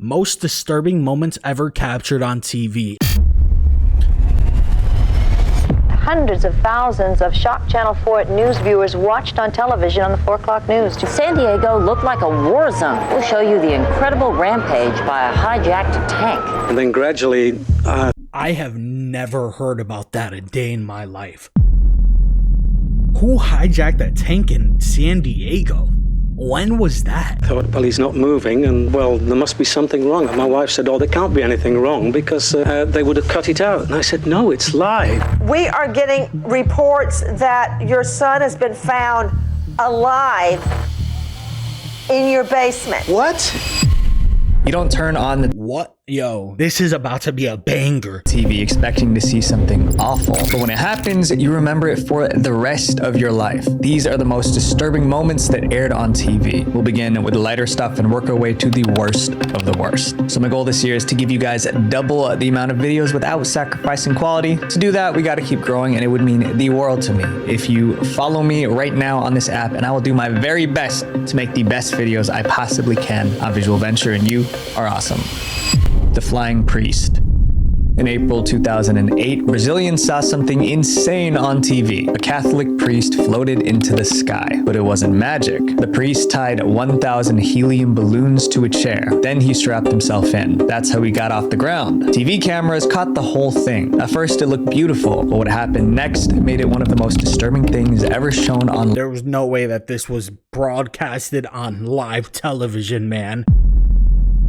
Most disturbing moments ever captured on TV. Hundreds of thousands of Shock Channel 4 news viewers watched on television on the 4 o'clock news. San Diego looked like a war zone. We'll show you the incredible rampage by a hijacked tank. And then gradually... I have never heard about that a day in my life. Who hijacked that tank in San Diego? When was that? I thought, well, he's not moving, and, well, there must be something wrong. And my wife said, oh, there can't be anything wrong, because they would have cut it out. And I said, no, it's live. We are getting reports that your son has been found alive in your basement. What? You don't turn on the What? Yo, this is about to be a banger. TV expecting to see something awful, but when it happens, you remember it for the rest of your life. These are the most disturbing moments that aired on TV. We'll begin with lighter stuff and work our way to the worst of the worst. So my goal this year is to give you guys double the amount of videos without sacrificing quality. To do that, we got to keep growing, and it would mean the world to me if you follow me right now on this app, and I will do my very best to make the best videos I possibly can on Visual Venture, and you are awesome. The Flying Priest. In April 2008, Brazilians saw something insane on TV. A Catholic priest floated into the sky, but it wasn't magic. The priest tied 1,000 helium balloons to a chair. Then he strapped himself in. That's how he got off the ground. TV cameras caught the whole thing. At first, it looked beautiful, but what happened next made it one of the most disturbing things ever shown on. There was no way that this was broadcasted on live television, man.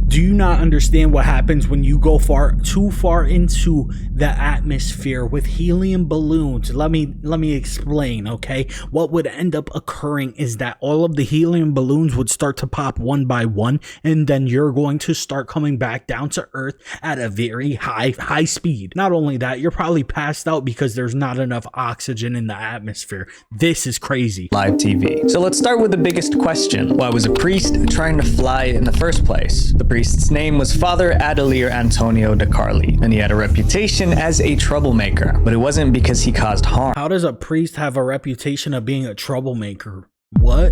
Do you not understand what happens when you go too far into the atmosphere with helium balloons? Let me explain, okay? What would end up occurring is that all of the helium balloons would start to pop one by one, and then you're going to start coming back down to Earth at a very high speed. Not only that, you're probably passed out because there's not enough oxygen in the atmosphere. This is crazy. Live TV. So let's start with the biggest question. Why was a priest trying to fly in the first place? The priest's name was Father Adelier Antonio de Carli, and he had a reputation as a troublemaker, but it wasn't because he caused harm. How does a priest have a reputation of being a troublemaker? What?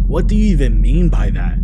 What do you even mean by that?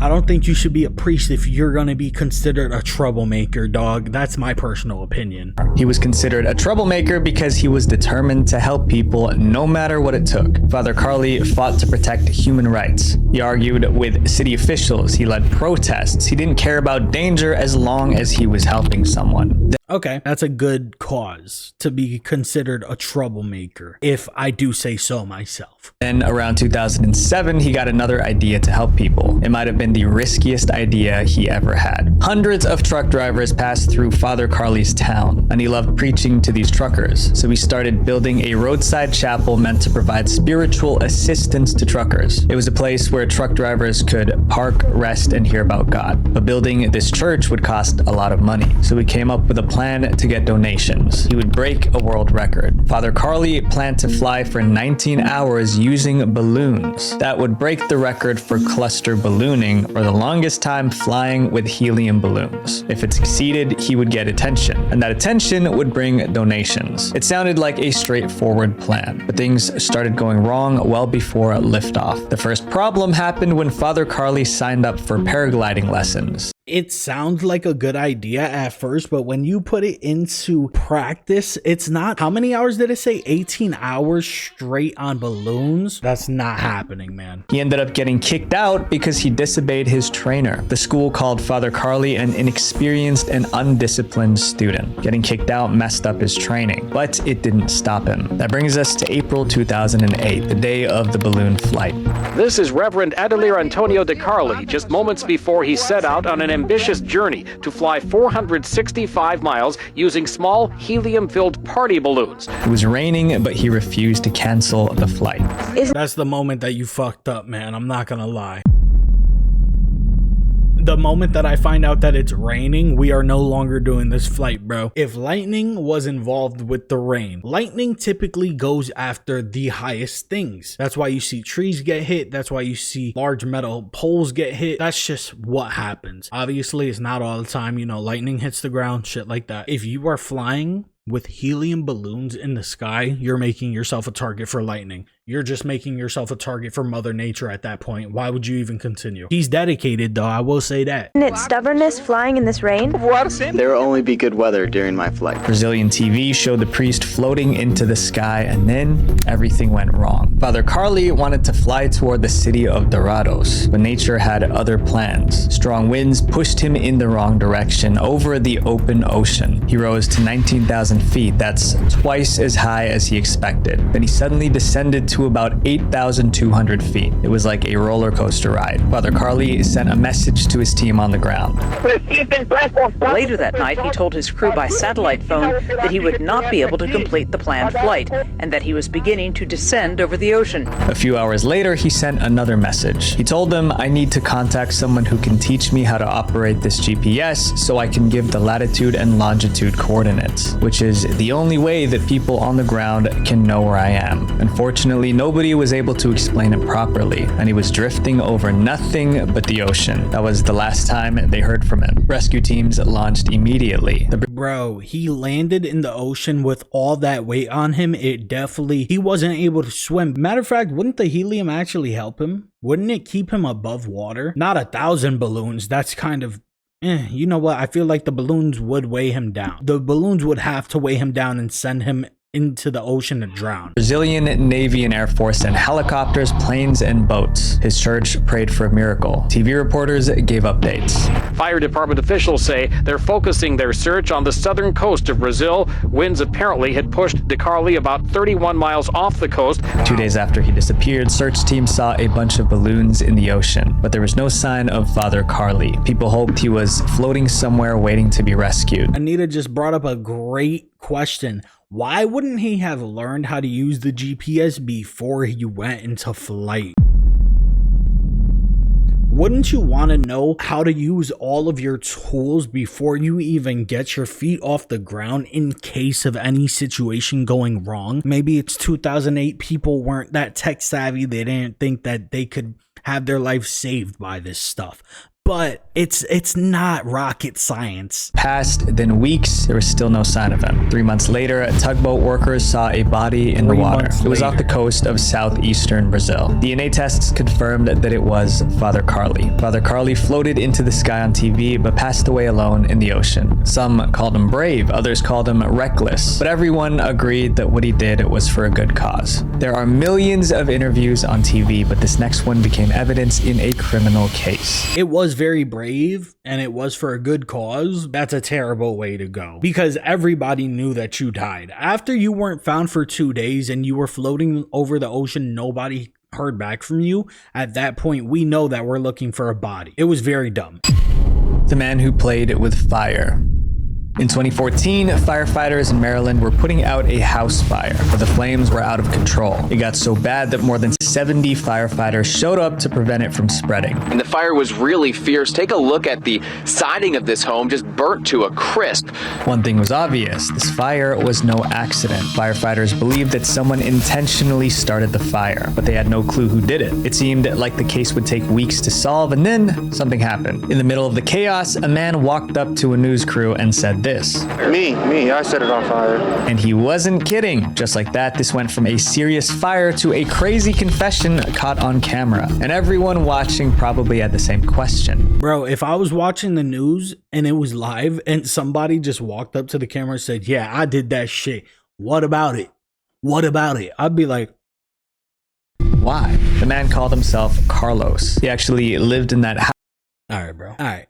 I don't think you should be a priest if you're gonna be considered a troublemaker, dog. That's my personal opinion. He was considered a troublemaker because he was determined to help people no matter what it took. Father Carli fought to protect human rights. He argued with city officials. He led protests. He didn't care about danger as long as he was helping someone. Okay, that's a good cause to be considered a troublemaker, if I do say so myself. Then around 2007, he got another idea to help people. It might have been the riskiest idea he ever had. Hundreds of truck drivers passed through Father Carli's town, and he loved preaching to these truckers. So he started building a roadside chapel meant to provide spiritual assistance to truckers. It was a place where truck drivers could park, rest, and hear about God. But building this church would cost a lot of money. So he came up with a plan to get donations. He would break a world record. Father Carli planned to fly for 19 hours using balloons. That would break the record for cluster ballooning, or the longest time flying with helium balloons. If it succeeded, he would get attention, and that attention would bring donations. It sounded like a straightforward plan, but things started going wrong well before liftoff. The first problem happened when Father Carli signed up for paragliding lessons. It sounds like a good idea at first, but when you put it into practice, it's not. How many hours did it say? 18 hours straight on balloons? That's not happening, man. He ended up getting kicked out because he disobeyed his trainer. The school called Father Carli an inexperienced and undisciplined student. Getting kicked out messed up his training, but it didn't stop him. That brings us to April 2008, the day of the balloon flight. This is Reverend Adelier Antonio de Carli, just moments before he set out on an ambitious journey to fly 465 miles using small helium-filled party balloons. It was raining, but he refused to cancel the flight. That's the moment that you fucked up, man. I'm not gonna lie. The moment that I find out that it's raining, we are no longer doing this flight, bro. If lightning was involved with the rain, lightning typically goes after the highest things. That's why you see trees get hit. That's why you see large metal poles get hit. That's just what happens. Obviously, it's not all the time, you know, lightning hits the ground, shit like that. If you are flying with helium balloons in the sky, you're making yourself a target for lightning. You're just making yourself a target for Mother Nature at that point. Why would you even continue? He's dedicated, though. I will say that. Isn't it stubbornness flying in this rain? There will only be good weather during my flight. Brazilian TV showed the priest floating into the sky, and then everything went wrong. Father Carly wanted to fly toward the city of Dourados, but nature had other plans. Strong winds pushed him in the wrong direction over the open ocean. He rose to 19,000 feet. That's twice as high as he expected. Then he suddenly descended to about 8,200 feet. It was like a roller coaster ride. Father Carly sent a message to his team on the ground. Later that night, he told his crew by satellite phone that he would not be able to complete the planned flight and that he was beginning to descend over the ocean. A few hours later, he sent another message. He told them, "I need to contact someone who can teach me how to operate this GPS so I can give the latitude and longitude coordinates, which is the only way that people on the ground can know where I am." Unfortunately, nobody was able to explain it properly, and he was drifting over nothing but the ocean. That was the last time they heard from him. Rescue teams launched immediately. Bro, he landed in the ocean with all that weight on him. He wasn't able to swim. Matter of fact, wouldn't the helium actually help him? Wouldn't it keep him above water? Not 1,000 balloons. That's kind of... you know what? I feel like the balloons would weigh him down. The balloons would have to weigh him down and send him into the ocean to drown. Brazilian Navy and Air Force sent helicopters, planes, and boats. His church prayed for a miracle. TV reporters gave updates. Fire department officials say they're focusing their search on the southern coast of Brazil. Winds apparently had pushed DeCarli about 31 miles off the coast. 2 days after he disappeared, search teams saw a bunch of balloons in the ocean, but there was no sign of Father Carly. People hoped he was floating somewhere waiting to be rescued. Anita just brought up a great question. Why wouldn't he have learned how to use the GPS before he went into flight? Wouldn't you want to know how to use all of your tools before you even get your feet off the ground in case of any situation going wrong? Maybe it's 2008, people weren't that tech savvy. They didn't think that they could have their life saved by this stuff. But it's not rocket science. Passed, then weeks, there was still no sign of him. 3 months later, tugboat workers saw a body in the water. It was off the coast of southeastern Brazil. DNA tests confirmed that it was Father Carly. Father Carly floated into the sky on TV, but passed away alone in the ocean. Some called him brave, others called him reckless, but everyone agreed that what he did was for a good cause. There are millions of interviews on TV, but this next one became evidence in a criminal case. It was very brave and it was for a good cause. That's a terrible way to go because everybody knew that you died. After you weren't found for 2 days and you were floating over the ocean, nobody heard back from you. At that point, we know that we're looking for a body. It was very dumb. The man who played with fire. In 2014, firefighters in Maryland were putting out a house fire, but the flames were out of control. It got so bad that more than 70 firefighters showed up to prevent it from spreading. And the fire was really fierce. Take a look at the siding of this home, just burnt to a crisp. One thing was obvious, this fire was no accident. Firefighters believed that someone intentionally started the fire, but they had no clue who did it. It seemed like the case would take weeks to solve, and then something happened. In the middle of the chaos, a man walked up to a news crew and said this. Me, I set it on fire. And he wasn't kidding. Just like that, this went from a serious fire to a crazy confession caught on camera. And everyone watching probably had the same question. Bro, if I was watching the news and it was live and somebody just walked up to the camera and said, "Yeah, I did that shit. What about it? What about it?" I'd be like, why? The man called himself Carlos. He actually lived in that house. All right, bro. All right.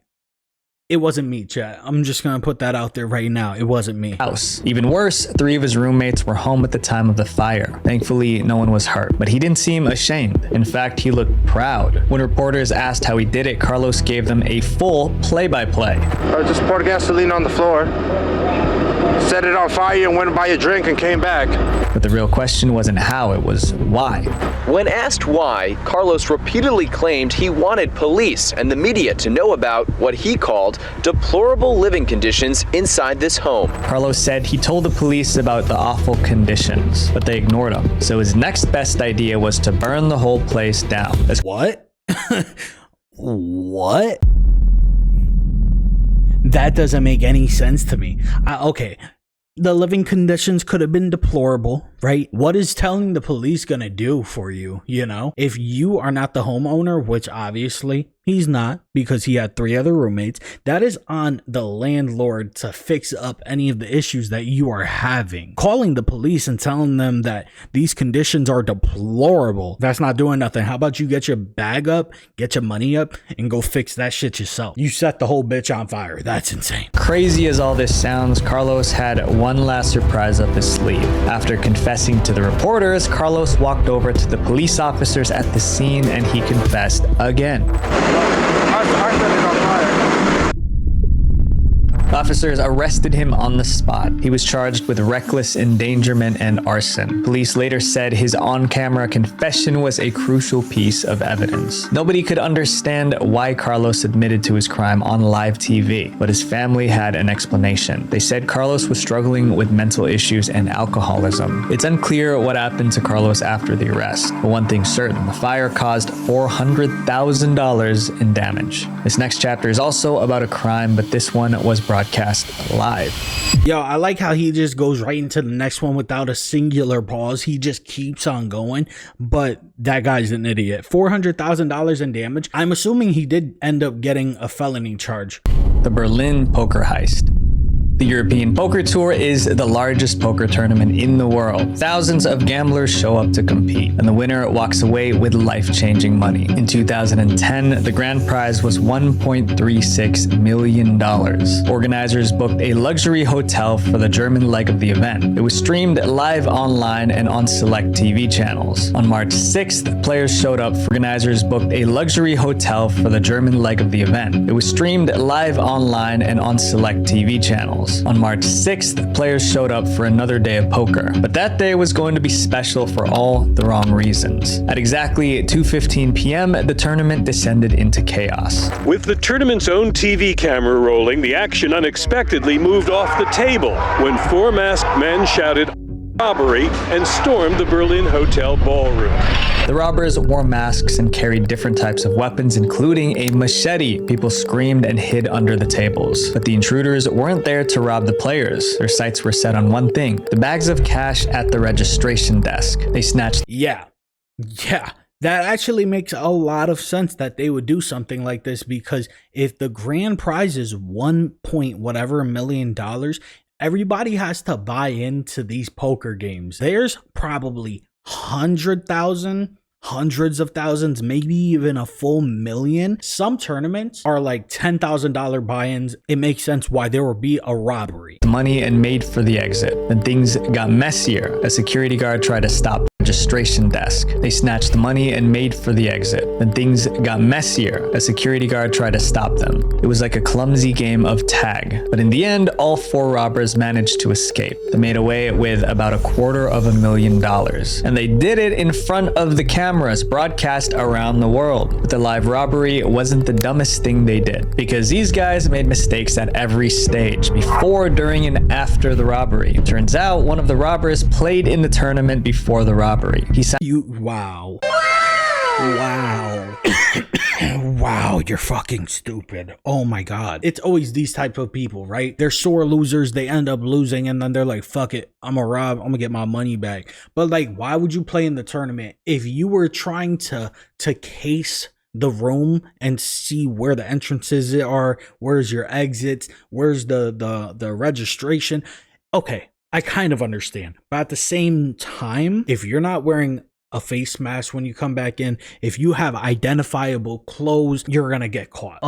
It wasn't me, chat. I'm just gonna put that out there right now. It wasn't me. Even worse, 3 of his roommates were home at the time of the fire. Thankfully, no one was hurt, but he didn't seem ashamed. In fact, he looked proud. When reporters asked how he did it, Carlos gave them a full play-by-play. I just poured gasoline on the floor, set it on fire, and went to buy a drink and came back. But the real question wasn't how, it was why. When asked why, Carlos repeatedly claimed he wanted police and the media to know about what he called deplorable living conditions inside this home. Carlos said he told the police about the awful conditions, but they ignored him. So his next best idea was to burn the whole place down. What? What? That doesn't make any sense to me. Okay. the living conditions could have been deplorable, right? What is telling the police gonna do for you, you know? If you are not the homeowner, which obviously he's not because he had 3 other roommates, that is on the landlord to fix up any of the issues that you are having. Calling the police and telling them that these conditions are deplorable, that's not doing nothing. How about you get your bag up, get your money up, and go fix that shit yourself? You set the whole bitch on fire. That's insane. Crazy as all this sounds, Carlos had one last surprise up his sleeve. After confessing to the reporters, Carlos walked over to the police officers at the scene and he confessed again. Officers arrested him on the spot. He was charged with reckless endangerment and arson. Police later said his on-camera confession was a crucial piece of evidence. Nobody could understand why Carlos admitted to his crime on live TV, but his family had an explanation. They said Carlos was struggling with mental issues and alcoholism. It's unclear what happened to Carlos after the arrest, but one thing's certain, the fire caused $400,000 in damage. This next chapter is also about a crime, but this one was broadcast live. Yo, I like how he just goes right into the next one without a singular pause. He just keeps on going, but that guy's an idiot. $400,000 in damage. I'm assuming he did end up getting a felony charge. The Berlin poker heist. The European Poker Tour is the largest poker tournament in the world. Thousands of gamblers show up to compete, and the winner walks away with life-changing money. In 2010, the grand prize was $1.36 million. Organizers booked a luxury hotel for the German leg of the event. It was streamed live online and on select TV channels. On March 6th, players showed up. Organizers booked a luxury hotel for the German leg of the event. It was streamed live online and on select TV channels. On March 6th, players showed up for another day of poker, but that day was going to be special for all the wrong reasons. At exactly 2:15 p.m., the tournament descended into chaos. With the tournament's own TV camera rolling, the action unexpectedly moved off the table when 4 masked men shouted robbery and stormed the Berlin Hotel ballroom. The robbers wore masks and carried different types of weapons, including a machete. People screamed and hid under the tables. But the intruders weren't there to rob the players. Their sights were set on one thing: the bags of cash at the registration desk. They snatched. Yeah. That actually makes a lot of sense that they would do something like this, because if the grand prize is $1 million, everybody has to buy into these poker games. There's probably 100,000, hundreds of thousands, maybe even a full million. Some tournaments are like $10,000 buy-ins. It makes sense why there would be a robbery. Money and made for the exit. Then things got messier. A security guard tried to stop the registration desk. They snatched the money and made for the exit. Then things got messier. A security guard tried to stop them. It was like a clumsy game of tag. But in the end, all 4 robbers managed to escape. They made away with about $250,000. And they did it in front of the cameras broadcast around the world. But the live robbery wasn't the dumbest thing they did, because these guys made mistakes at every stage, before, during, and after the robbery. It turns out one of the robbers played in the tournament before the robbery. He said, Wow, you're fucking stupid. Oh my god. It's always these type of people, right? They're sore losers. They end up losing, and then they're like, fuck it, I'm gonna get my money back. But like, why would you play in the tournament if you were trying to case the room and see where the entrances are, where's your exits, where's the registration? Okay, I kind of understand. But at the same time, if you're not wearing a face mask when you come back in, if you have identifiable clothes, you're gonna get caught.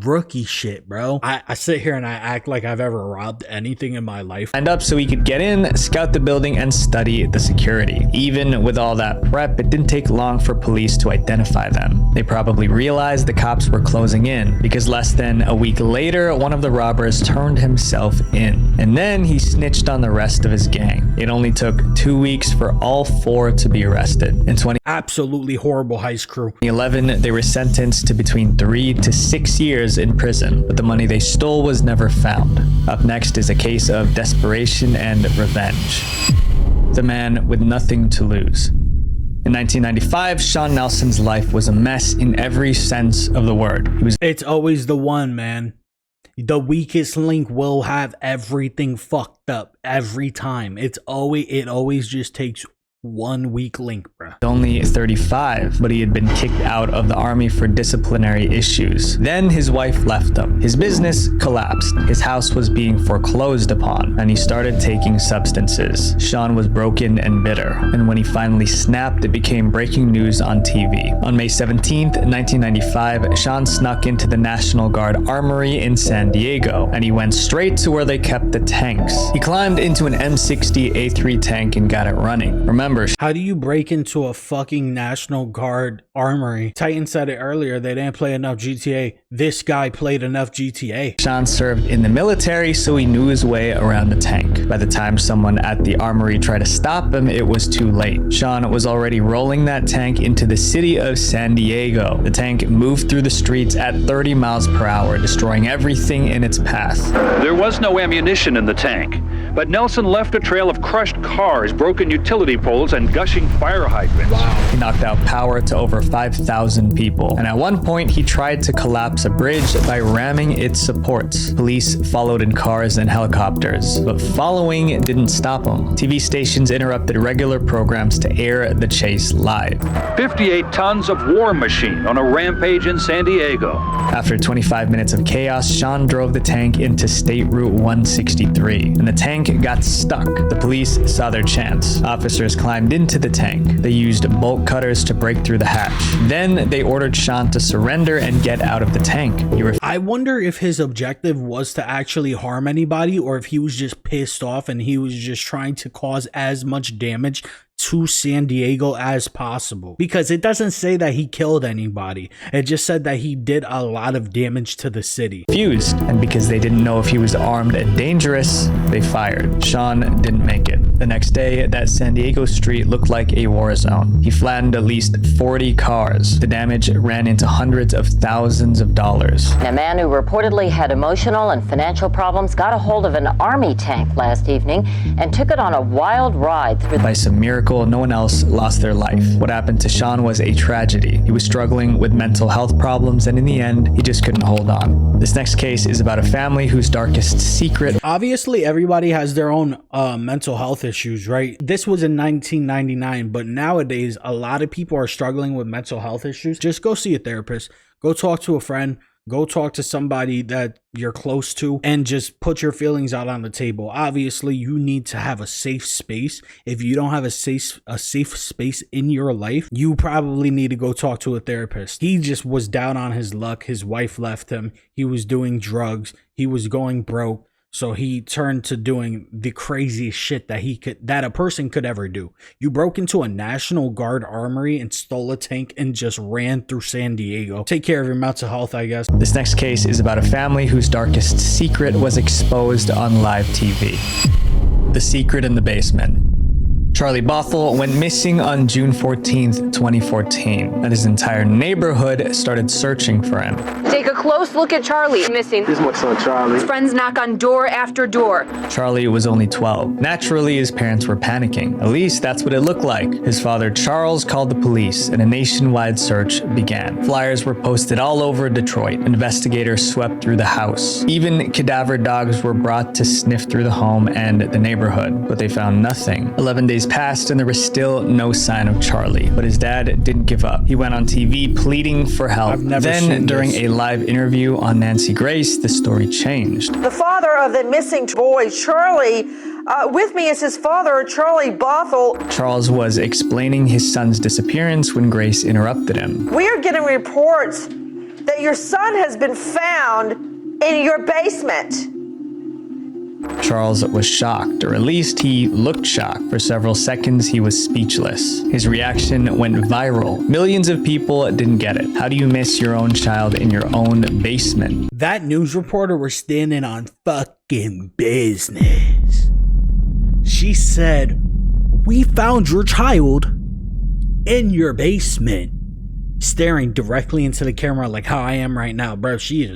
Rookie shit, bro. I sit here and I act like I've ever robbed anything in my life. Signed up so he could get in, scout the building, and study the security. Even with all that prep, it didn't take long for police to identify them. They probably realized the cops were closing in, because less than a week later, one of the robbers turned himself in. And then he snitched on the rest of his gang. It only took 2 weeks for all 4 to be arrested. In absolutely horrible heist crew. 2011, they were sentenced to between 3 to 6 years in prison, but the money they stole was never found. Up next is a case of desperation and revenge. The man with nothing to lose. In 1995, Sean Nelson's life was a mess in every sense of the word. It's always the one, man. The weakest link will have everything fucked up every time. It always just takes one weak link, bro. Only 35, but he had been kicked out of the army for disciplinary issues. Then his wife left him. His business collapsed. His house was being foreclosed upon, and he started taking substances. Sean was broken and bitter, and when he finally snapped, it became breaking news on TV. On May 17th, 1995, Sean snuck into the National Guard Armory in San Diego, and he went straight to where they kept the tanks. He climbed into an M60A3 tank and got it running. Remember, how do you break into a fucking National Guard armory? Titan said it earlier, they didn't play enough GTA. This guy played enough GTA. Sean served in the military, so he knew his way around the tank. By the time someone at the armory tried to stop him, it was too late. Sean was already rolling that tank into the city of San Diego. The tank moved through the streets at 30 miles per hour, destroying everything in its path. There was no ammunition in the tank, but Nelson left a trail of crushed cars, broken utility poles, and gushing fire hydrants. Wow. He knocked out power to over 5,000 people. And at one point, he tried to collapse a bridge by ramming its supports. Police followed in cars and helicopters, but following didn't stop him. TV stations interrupted regular programs to air the chase live. 58 tons of war machine on a rampage in San Diego. After 25 minutes of chaos, Sean drove the tank into State Route 163, and the tank got stuck. The police saw their chance. Officers climbed into the tank. They used bolt cutters to break through the hatch. Then they ordered Sean to surrender and get out of the tank. I wonder if his objective was to actually harm anybody, or if he was just pissed off and he was just trying to cause as much damage to San Diego as possible, because it doesn't say that he killed anybody. It just said that he did a lot of damage to the city. Fused, and because they didn't know if he was armed and dangerous, they fired. Sean didn't make it. The next day, that San Diego street looked like a war zone. He flattened at least 40 cars. The damage ran into hundreds of thousands of dollars. A man who reportedly had emotional and financial problems got a hold of an army tank last evening and took it on a wild ride through. By some miracle, no one else lost their life. What happened to Sean was a tragedy. He was struggling with mental health problems, and in the end, he just couldn't hold on. This next case is about a family whose darkest secret. Obviously, everybody has their own mental health issues, right? This was in 1999, but nowadays, a lot of people are struggling with mental health issues. Just go see a therapist. Go talk to a friend. Go talk to somebody that you're close to and just put your feelings out on the table. Obviously, you need to have a safe space. If you don't have a safe space in your life, you probably need to go talk to a therapist. He just was down on his luck. His wife left him. He was doing drugs. He was going broke. So he turned to doing the craziest shit that a person could ever do. You broke into a National Guard armory and stole a tank and just ran through San Diego. Take care of your mental health, I guess. This next case is about a family whose darkest secret was exposed on live TV. The secret in the basement. Charlie Bothell went missing on June 14th, 2014, and his entire neighborhood started searching for him. Take a close look at Charlie. Missing. This is my son, Charlie. His friends knock on door after door. Charlie was only 12. Naturally, his parents were panicking. At least that's what it looked like. His father, Charles, called the police, and a nationwide search began. Flyers were posted all over Detroit. Investigators swept through the house. Even cadaver dogs were brought to sniff through the home and the neighborhood, but they found nothing. 11 days passed and there was still no sign of Charlie, but his dad didn't give up. He went on TV pleading for help. Then, during a live interview on Nancy Grace, the story changed. The father of the missing boy, Charlie, with me is his father, Charlie Bothell. Charles was explaining his son's disappearance when Grace interrupted him. We are getting reports that your son has been found in your basement. Charles was shocked, or at least he looked shocked. For several seconds, he was speechless. His reaction went viral. Millions of people didn't get it. How do you miss your own child in your own basement? That news reporter was standing on fucking business. She said, "We found your child in your basement." Staring directly into the camera like how I am right now, bro. She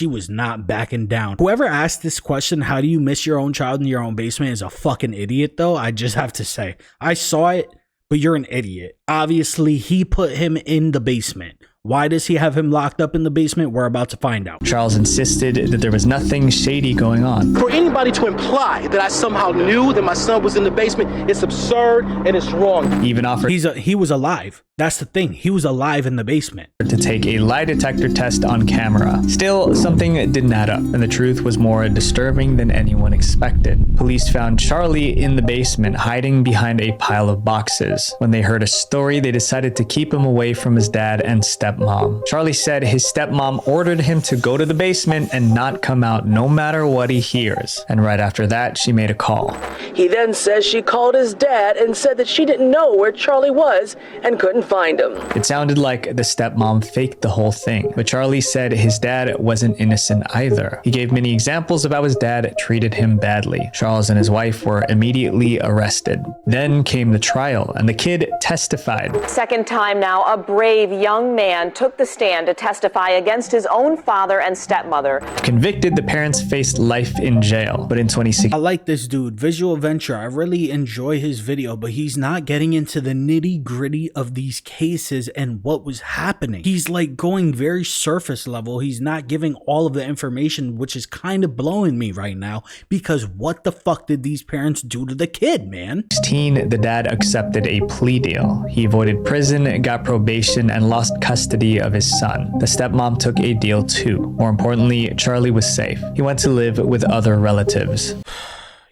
was not backing down. Whoever asked this question, how do you miss your own child in your own basement, is a fucking idiot though. I just have to say, I saw it, but you're an idiot. Obviously, he put him in the basement. Why does he have him locked up in the basement? We're about to find out. Charles insisted that there was nothing shady going on. For anybody to imply that I somehow knew that my son was in the basement, it's absurd and it's wrong. He even offered he was alive. That's the thing. He was alive in the basement. To take a lie detector test on camera. Still, something didn't add up, and the truth was more disturbing than anyone expected. Police found Charlie in the basement, hiding behind a pile of boxes. When they heard a story, they decided to keep him away from his dad and stepmom. Charlie said his stepmom ordered him to go to the basement and not come out no matter what he hears. And right after that, she made a call. He then says she called his dad and said that she didn't know where Charlie was and couldn't find him. It sounded like the stepmom faked the whole thing, but Charlie said his dad wasn't innocent either. He gave many examples of how his dad treated him badly. Charles and his wife were immediately arrested. Then came the trial, and the kid testified. Second time now, a brave young man took the stand to testify against his own father and stepmother. Convicted, the parents faced life in jail, but in 2016, I like this dude, Visual Venture. I really enjoy his video, but he's not getting into the nitty gritty of these cases and what was happening. He's like going very surface level. He's not giving all of the information, which is kind of blowing me right now, because what the fuck did these parents do to the kid, man? 16, the dad accepted a plea deal. He avoided prison, got probation, and lost custody of his son. The stepmom took a deal too. More importantly, Charlie was safe. He went to live with other relatives.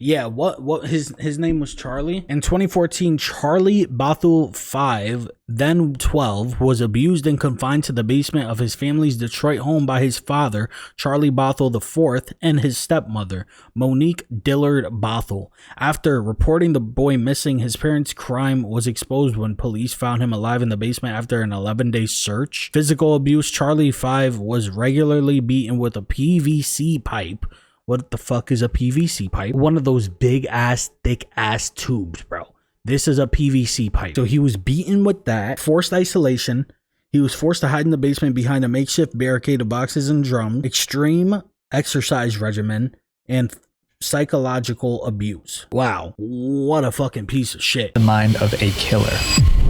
Yeah, what his name was Charlie. In 2014, Charlie Bothell 5, then 12, was abused and confined to the basement of his family's Detroit home by his father, Charlie Bothell IV, and his stepmother, Monique Dillard Bothell. After reporting the boy missing, his parents' crime was exposed when police found him alive in the basement after an 11-day search. Physical abuse: Charlie 5 was regularly beaten with a PVC pipe. What the fuck is a PVC pipe? One of those big ass, thick ass tubes, bro. This is a PVC pipe. So he was beaten with that. Forced isolation. He was forced to hide in the basement behind a makeshift barricade of boxes and drums. Extreme exercise regimen. And psychological abuse. Wow. What a fucking piece of shit. The mind of a killer.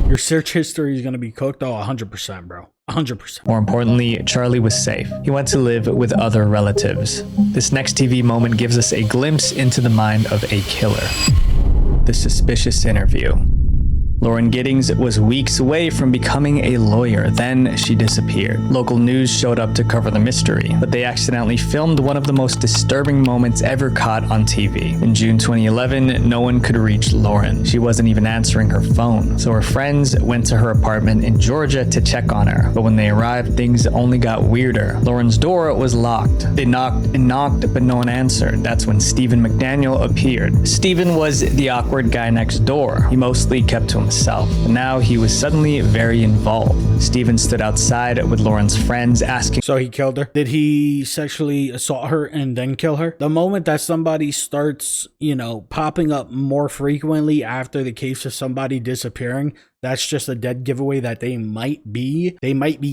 Your search history is going to be cooked. Oh, 100%, bro. 100%. More importantly, Charlie was safe. He went to live with other relatives. This next TV moment gives us a glimpse into the mind of a killer. The suspicious interview. Lauren Giddings was weeks away from becoming a lawyer. Then she disappeared. Local news showed up to cover the mystery, but they accidentally filmed one of the most disturbing moments ever caught on TV. In June 2011, no one could reach Lauren. She wasn't even answering her phone, so her friends went to her apartment in Georgia to check on her. But when they arrived, things only got weirder. Lauren's door was locked. They knocked and knocked, but no one answered. That's when Stephen McDaniel appeared. Stephen was the awkward guy next door. He mostly kept to himself. But now he was suddenly very involved. Stephen stood outside with Lauren's friends asking. So he killed her? Did he sexually assault her and then kill her? The moment that somebody starts, popping up more frequently after the case of somebody disappearing, that's just a dead giveaway that they might be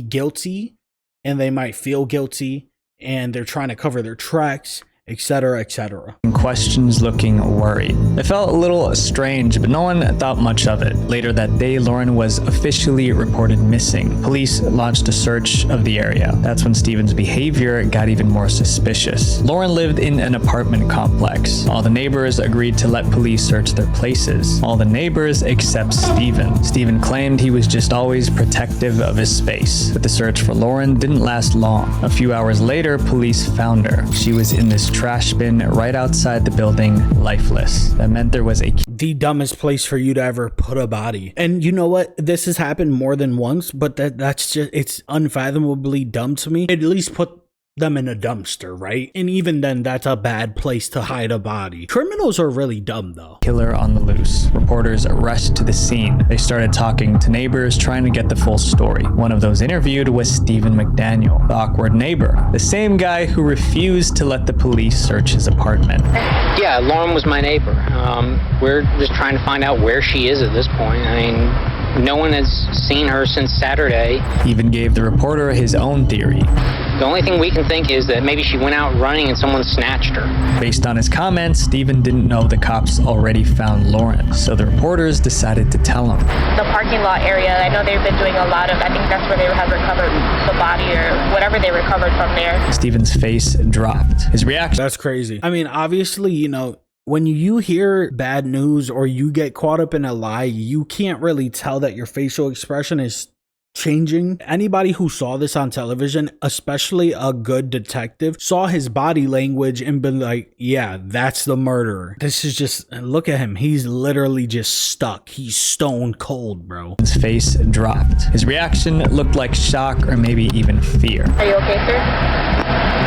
guilty, and they might feel guilty, and they're trying to cover their tracks, etc., etc. Questions, looking worried. It felt a little strange, but no one thought much of it. Later that day, Lauren was officially reported missing. Police launched a search of the area. That's when Stephen's behavior got even more suspicious. Lauren lived in an apartment complex. All the neighbors agreed to let police search their places. All the neighbors except Stephen. Stephen claimed he was just always protective of his space. But the search for Lauren didn't last long. A few hours later, police found her. She was in this trash bin right outside the building, lifeless. That meant there was the dumbest place for you to ever put a body. And you know what? This has happened more than once, but that's just, it's unfathomably dumb to me. At least put them in a dumpster, right? And even then, that's a bad place to hide a body. Criminals are really dumb, though. Killer on the loose. Reporters rushed to the scene. They started talking to neighbors, trying to get the full story. One of those interviewed was Stephen McDaniel, the awkward neighbor, the same guy who refused to let the police search his apartment. Yeah, Lauren was my neighbor. We're just trying to find out where she is at this point. I mean, No one has seen her since Saturday. He even gave the reporter his own theory. The only thing we can think is that maybe she went out running and someone snatched her. Based on his comments, Stephen didn't know the cops already found Lauren, so the reporters decided to tell him. The parking lot area, I know they've been doing a lot of, I think that's where they have recovered the body or whatever they recovered from there. Stephen's face dropped. His reaction. That's crazy. I mean, obviously, you know, when you hear bad news or you get caught up in a lie, you can't really tell that your facial expression is changing. Anybody who saw this on television, especially a good detective, saw his body language and been like, yeah, that's the murderer. This is just, look at him. He's literally just stuck. He's stone cold, bro. His face dropped. His reaction looked like shock or maybe even fear. Are you okay, sir?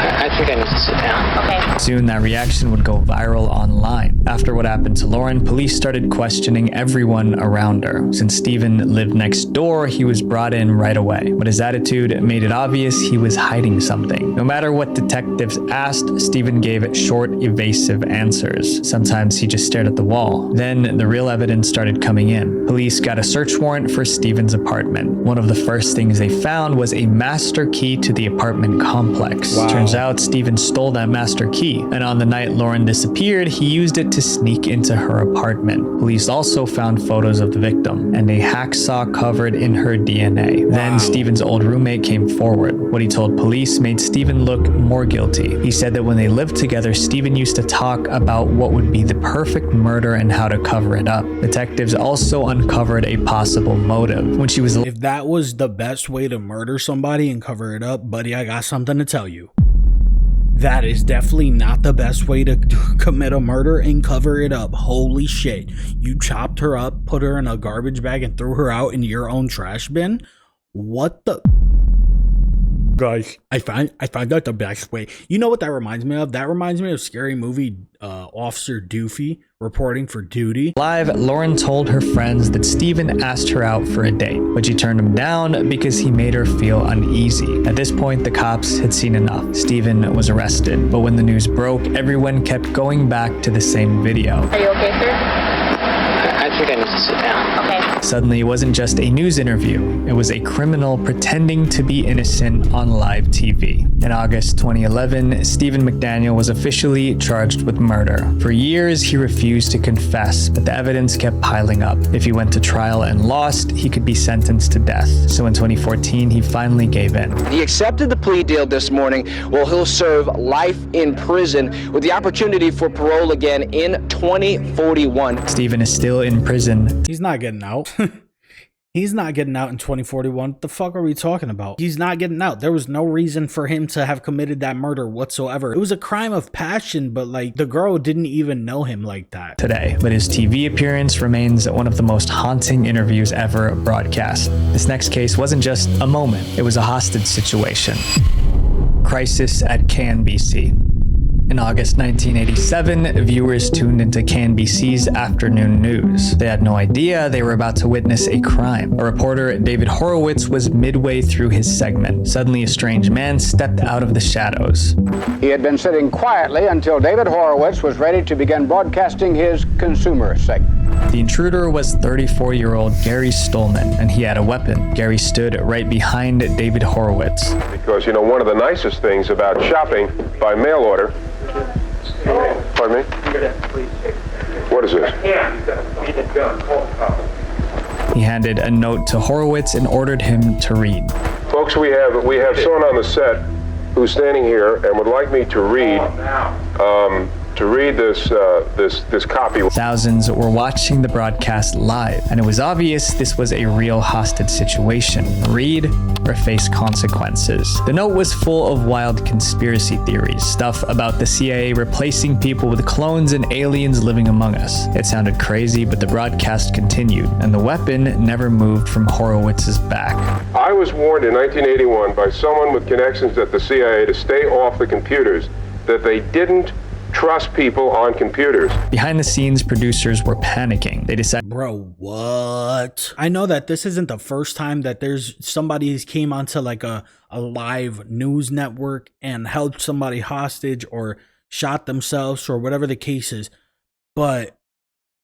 I think I need to sit down. Okay. Soon that reaction would go viral online. After what happened to Lauren, police started questioning everyone around her. Since Stephen lived next door, he was brought in right away. But his attitude made it obvious he was hiding something. No matter what detectives asked, Stephen gave short, evasive answers. Sometimes he just stared at the wall. Then the real evidence started coming in. Police got a search warrant for Stephen's apartment. One of the first things they found was a master key to the apartment complex. Wow. Turns out Stephen stole that master key, and on the night Lauren disappeared, he used it to sneak into her apartment. Police also found photos of the victim and a hacksaw covered in her DNA. Wow. Then Stephen's old roommate came forward. What he told police made Stephen look more guilty. He said that when they lived together, Stephen used to talk about what would be the perfect murder and how to cover it up. Detectives also uncovered a possible motive. When she was If that was the best way to murder somebody and cover it up, buddy, I got something to tell you. That is definitely not the best way to commit a murder and cover it up. Holy shit. You chopped her up, put her in a garbage bag, and threw her out in your own trash bin? What the... Guys, I find that the best way. You know what that reminds me of? That reminds me of Scary Movie Officer Doofy reporting for duty. Live, Lauren told her friends that Stephen asked her out for a date, but she turned him down because he made her feel uneasy. At this point, the cops had seen enough. Stephen was arrested, but when the news broke, everyone kept going back to the same video. Are you okay, sir? I think I need to sit down. Okay. Suddenly, it wasn't just a news interview. It was a criminal pretending to be innocent on live TV. In August 2011, Stephen McDaniel was officially charged with murder. For years, he refused to confess, but the evidence kept piling up. If he went to trial and lost, he could be sentenced to death. So in 2014, he finally gave in. He accepted the plea deal this morning. Well, he'll serve life in prison with the opportunity for parole again in 2041. Stephen is still in prison. He's not getting out. He's not getting out in 2041. What the fuck are we talking about? He's not getting out. There was no reason for him to have committed that murder whatsoever. It was a crime of passion, but like the girl didn't even know him like that. Today, but his TV appearance remains one of the most haunting interviews ever broadcast. This next case wasn't just a moment. It was a hostage situation. Crisis at KNBC. In August 1987, viewers tuned into KNBC's afternoon news. They had no idea they were about to witness a crime. A reporter, David Horowitz, was midway through his segment. Suddenly, a strange man stepped out of the shadows. He had been sitting quietly until David Horowitz was ready to begin broadcasting his consumer segment. The intruder was 34-year-old Gary Stolman, and he had a weapon. Gary stood right behind David Horowitz. Because, you know, one of the nicest things about shopping by mail order... Pardon me? What is this? He handed a note to Horowitz and ordered him to read. Folks, we have someone on the set who's standing here and would like me to read this copy. Thousands were watching the broadcast live, and it was obvious this was a real hostage situation. Read or face consequences. The note was full of wild conspiracy theories, stuff about the CIA replacing people with clones and aliens living among us. It sounded crazy, but the broadcast continued, and the weapon never moved from Horowitz's back. I was warned in 1981 by someone with connections at the CIA to stay off the computers, that they didn't trust people on computers. Behind the scenes, producers were panicking. They decided, bro, what? I know that this isn't the first time that there's somebody who's came onto like a live news network and held somebody hostage or shot themselves or whatever the case is. But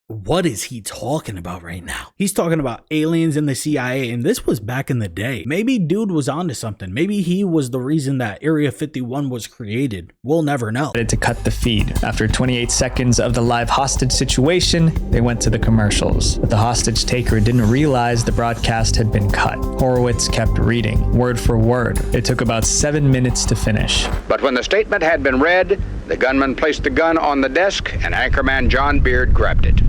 What is he talking about right now? He's talking about aliens in the CIA, and this was back in the day. Maybe dude was onto something. Maybe he was the reason that Area 51 was created. We'll never know. To cut the feed. After 28 seconds of the live hostage situation, they went to the commercials. But the hostage taker didn't realize the broadcast had been cut. Horowitz kept reading, word for word. It took about 7 minutes to finish. But when the statement had been read, the gunman placed the gun on the desk and anchorman John Beard grabbed it.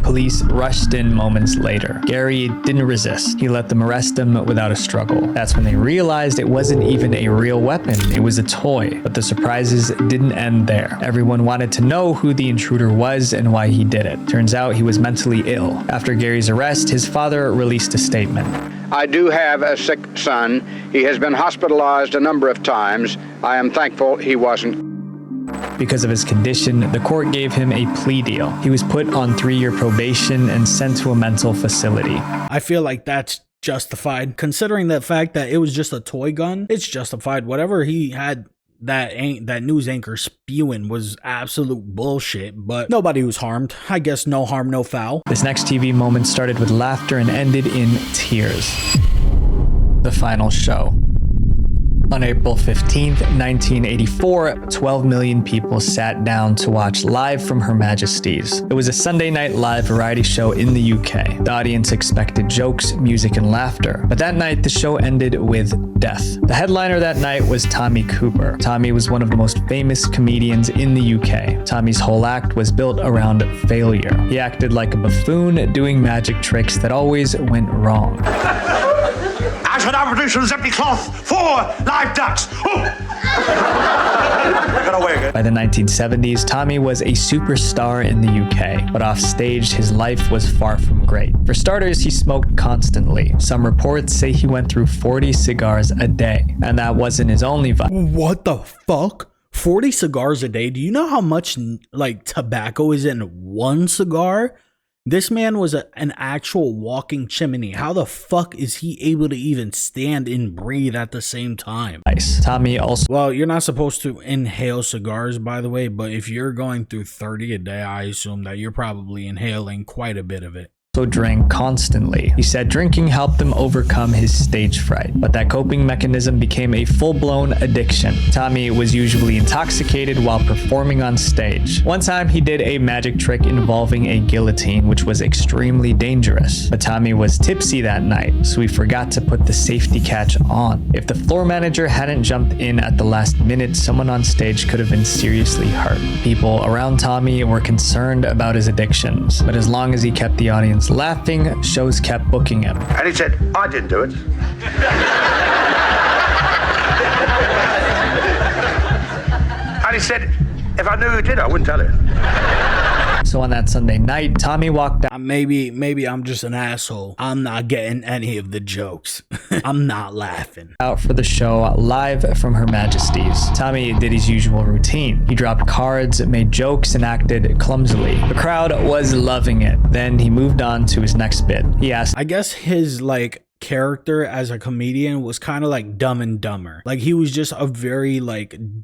Police rushed in moments later. Gary didn't resist. He let them arrest him without a struggle. That's when they realized it wasn't even a real weapon. It was a toy. But the surprises didn't end there. Everyone wanted to know who the intruder was and why he did it. Turns out he was mentally ill. After Gary's arrest, his father released a statement. I do have a sick son. He has been hospitalized a number of times. I am thankful he wasn't. Because of his condition, the court gave him a plea deal. He was put on 3-year probation and sent to a mental facility. I feel like that's justified. Considering the fact that it was just a toy gun, it's justified. Whatever he had that news anchor spewing was absolute bullshit, but nobody was harmed. I guess no harm, no foul. This next TV moment started with laughter and ended in tears. The final show. On April 15th, 1984, 12 million people sat down to watch Live from Her Majesty's. It was a Sunday night live variety show in the UK. The audience expected jokes, music, and laughter. But that night, the show ended with death. The headliner that night was Tommy Cooper. Tommy was one of the most famous comedians in the UK. Tommy's whole act was built around failure. He acted like a buffoon, doing magic tricks that always went wrong. I shall now produce from empty cloth 4 live ducks. By the 1970s, Tommy was a superstar in the UK, but off stage, his life was far from great. For starters, he smoked constantly. Some reports say he went through 40 cigars a day, and that wasn't his only vice. What the fuck? 40 cigars a day? Do you know how much tobacco is in one cigar? This man was an actual walking chimney. How the fuck is he able to even stand and breathe at the same time? Tommy also... Well, you're not supposed to inhale cigars, by the way, but if you're going through 30 a day, I assume that you're probably inhaling quite a bit of it. Drank constantly. He said drinking helped him overcome his stage fright, but that coping mechanism became a full-blown addiction. Tommy was usually intoxicated while performing on stage. One time he did a magic trick involving a guillotine, which was extremely dangerous. But Tommy was tipsy that night, so he forgot to put the safety catch on. If the floor manager hadn't jumped in at the last minute, someone on stage could have been seriously hurt. People around Tommy were concerned about his addictions, but as long as he kept the audience laughing, shows kept booking him. And he said, I didn't do it. And he said, if I knew who did, I wouldn't tell it. So on that Sunday night, Tommy walked out. Maybe I'm just an asshole. I'm not getting any of the jokes. I'm not laughing. Out for the show Live from Her Majesty's. Tommy did his usual routine. He dropped cards, made jokes, and acted clumsily. The crowd was loving it. Then he moved on to his next bit. He asked, I guess his character as a comedian was kind of like Dumb and Dumber. Like he was just a very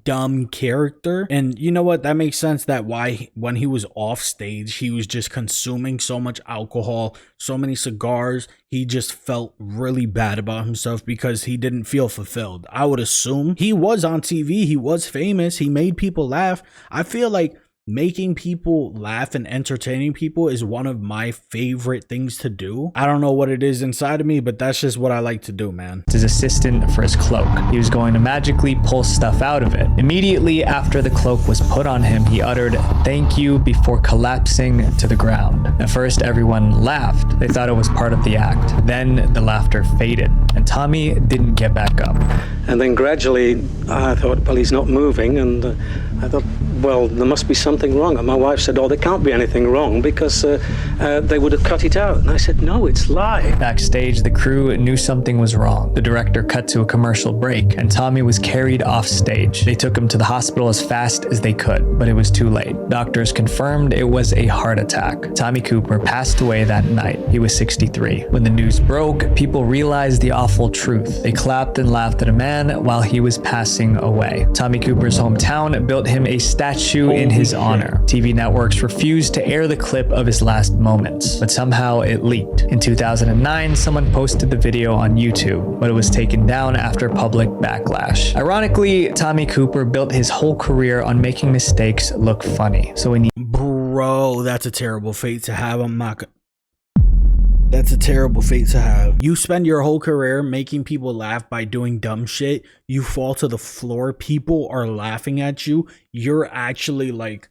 dumb character, and you know what, that makes sense that why when he was off stage he was just consuming so much alcohol, so many cigars, he just felt really bad about himself because he didn't feel fulfilled. I would assume he was on TV, he was famous, he made people laugh. I feel like making people laugh and entertaining people is one of my favorite things to do. I don't know what it is inside of me, but that's just what I like to do, man. His assistant for his cloak. He was going to magically pull stuff out of it. Immediately after the cloak was put on him, he uttered "thank you" before collapsing to the ground. At first, everyone laughed. They thought it was part of the act. Then the laughter faded, and Tommy didn't get back up. And then gradually, I thought, well, he's not moving, and I thought, well, there must be something wrong. And my wife said, oh, there can't be anything wrong because they would have cut it out. And I said, no, it's live. Backstage, the crew knew something was wrong. The director cut to a commercial break, and Tommy was carried off stage. They took him to the hospital as fast as they could, but it was too late. Doctors confirmed it was a heart attack. Tommy Cooper passed away that night. He was 63. When the news broke, people realized the awful truth. They clapped and laughed at a man while he was passing away. Tommy Cooper's hometown built him a statue in his honor. TV networks refused to air the clip of his last moments, but somehow it leaked. In 2009, someone posted the video on YouTube, but it was taken down after public backlash. Ironically, Tommy Cooper built his whole career on making mistakes look funny. So when Bro, that's a terrible fate to have. That's a terrible fate to have. You spend your whole career making people laugh by doing dumb shit. You fall to the floor. People are laughing at you. You're actually like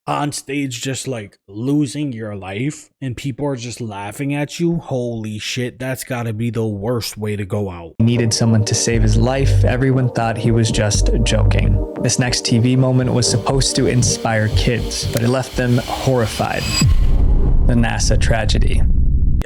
on stage just like losing your life and people are just laughing at you. Holy shit, that's gotta be the worst way to go out. he needed someone to save his life, everyone thought he was just joking. This next TV moment was supposed to inspire kids, but it left them horrified. The NASA tragedy.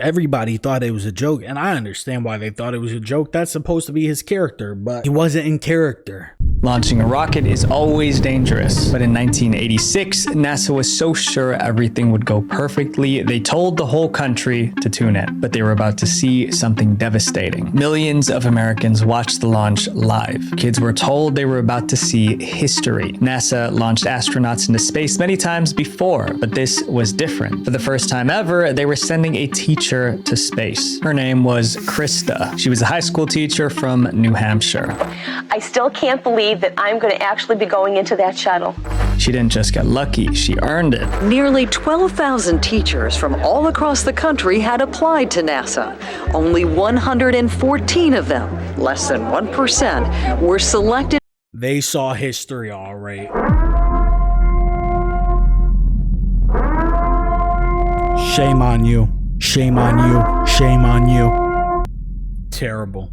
Everybody thought it was a joke, and I understand why they thought it was a joke. That's supposed to be his character, but he wasn't in character. Launching a rocket is always dangerous, but in 1986, NASA was so sure everything would go perfectly, they told the whole country to tune in. But they were about to see something devastating. Millions of Americans watched the launch live. Kids were told they were about to see history. NASA launched astronauts into space many times before, but this was different. For the first time ever, they were sending a teacher to space. Her name was Krista. She was a high school teacher from New Hampshire. I still can't believe that I'm going to actually be going into that shuttle. She didn't just get lucky, she earned it. Nearly 12,000 teachers from all across the country had applied to NASA. Only 114 of them, less than 1%, were selected. They saw history, all right. Shame on you. Shame on you. Shame on you. Terrible.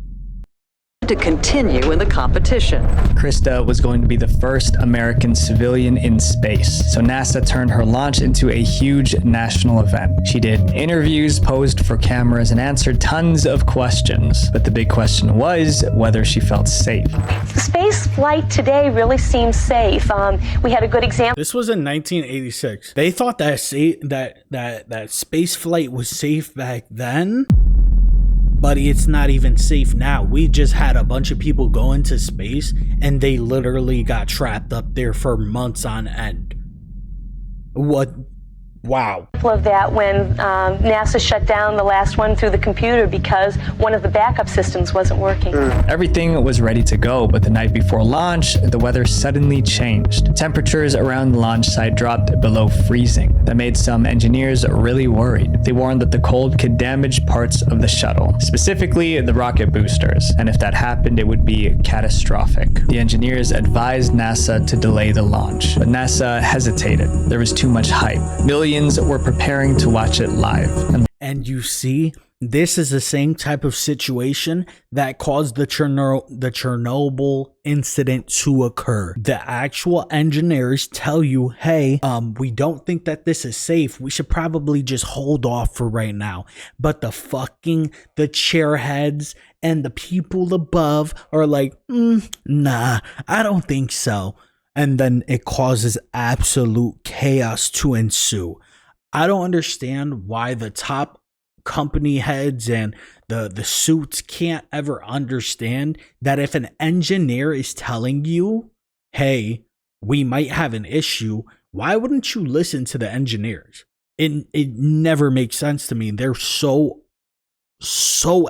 To continue in the competition. Krista was going to be the first American civilian in space, so NASA turned her launch into a huge national event. She did interviews, posed for cameras, and answered tons of questions. But the big question was whether she felt safe. Space flight today really seems safe. We had a good example. This was in 1986. They thought that that space flight was safe back then. But it's not even safe now. We just had a bunch of people go into space and they literally got trapped up there for months on end. What? Wow. Of that when NASA shut down the last one through the computer because one of the backup systems wasn't working. Everything was ready to go, but the night before launch, the weather suddenly changed. Temperatures around the launch site dropped below freezing. That made some engineers really worried. They warned that the cold could damage parts of the shuttle, specifically the rocket boosters, and if that happened, it would be catastrophic. The engineers advised NASA to delay the launch, but NASA hesitated. There was too much hype. Millions were preparing to watch it live. And you see, this is the same type of situation that caused the Chernobyl incident to occur. The actual engineers tell you, hey, we don't think that this is safe. We should probably just hold off for right now. But the chairheads and the people above are like, nah, I don't think so. And then it causes absolute chaos to ensue. I don't understand why the top company heads and the suits can't ever understand that if an engineer is telling you, hey, we might have an issue, why wouldn't you listen to the engineers? It never makes sense to me. They're so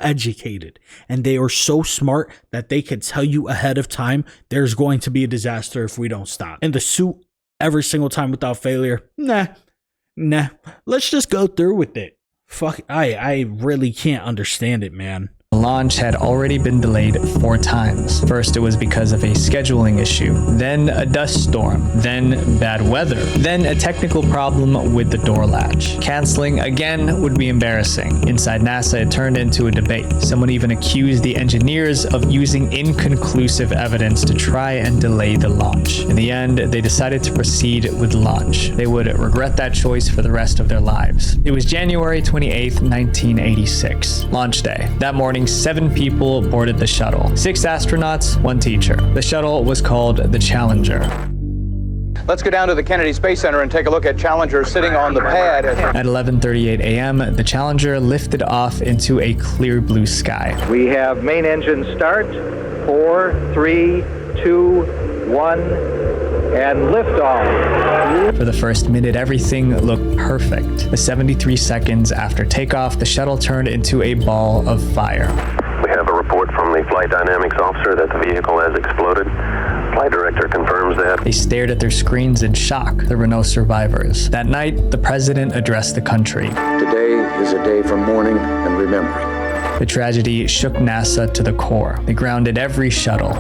educated and they are so smart that they could tell you ahead of time there's going to be a disaster if we don't stop. And the suit every single time without failure, nah, let's just go through with it. Fuck, I really can't understand it, man. The launch had already been delayed 4 times. First, it was because of a scheduling issue, then a dust storm, then bad weather, then a technical problem with the door latch. Canceling again would be embarrassing. Inside NASA, it turned into a debate. Someone even accused the engineers of using inconclusive evidence to try and delay the launch. In the end, they decided to proceed with the launch. They would regret that choice for the rest of their lives. It was January 28th, 1986, launch day. That morning, 7 people boarded the shuttle. 6 astronauts, 1 teacher. The shuttle was called the Challenger. Let's go down to the Kennedy Space Center and take a look at Challenger sitting on the pad. At 11:38 a.m., the Challenger lifted off into a clear blue sky. We have main engine start. 4, 3, 2, 1, and liftoff. For the first minute, everything looked perfect. The 73 seconds after takeoff, the shuttle turned into a ball of fire. We have a report from the flight dynamics officer that the vehicle has exploded. Flight director confirms that. They stared at their screens in shock, the Renault survivors. That night, the president addressed the country. Today is a day for mourning and remembering. The tragedy shook NASA to the core. They grounded every shuttle.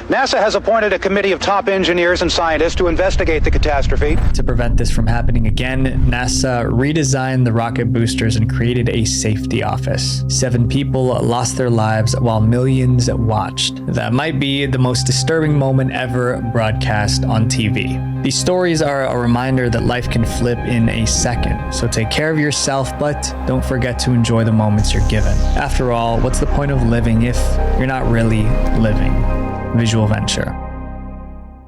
NASA has appointed a committee of top engineers and scientists to investigate the catastrophe. To prevent this from happening again, NASA redesigned the rocket boosters and created a safety office. 7 people lost their lives while millions watched. That might be the most disturbing moment ever broadcast on TV. These stories are a reminder that life can flip in a second. So take care of yourself, but don't forget to enjoy the moments you're given. After all, what's the point of living if you're not really living? Visual Venture.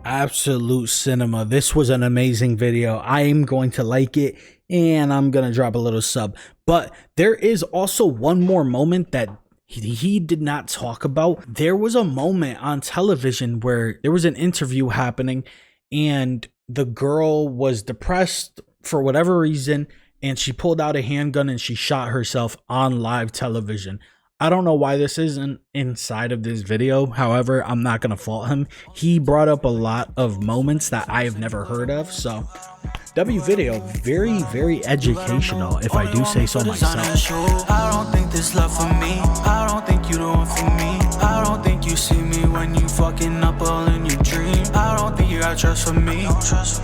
Absolute cinema. This was an amazing video. I am going to like it and I'm going to drop a little sub. But there is also one more moment that he did not talk about. There was a moment on television where there was an interview happening and the girl was depressed for whatever reason and she pulled out a handgun and she shot herself on live television. I don't know why this isn't inside of this video. However, I'm not going to fault him. He brought up a lot of moments that I have never heard of. So, W video, very, very educational, if I do say so myself. I don't think this love for me. I don't think you the one for me. I don't think you see me when you fucking up all in your dream. I don't think you got trust for me.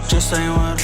Just ain't what I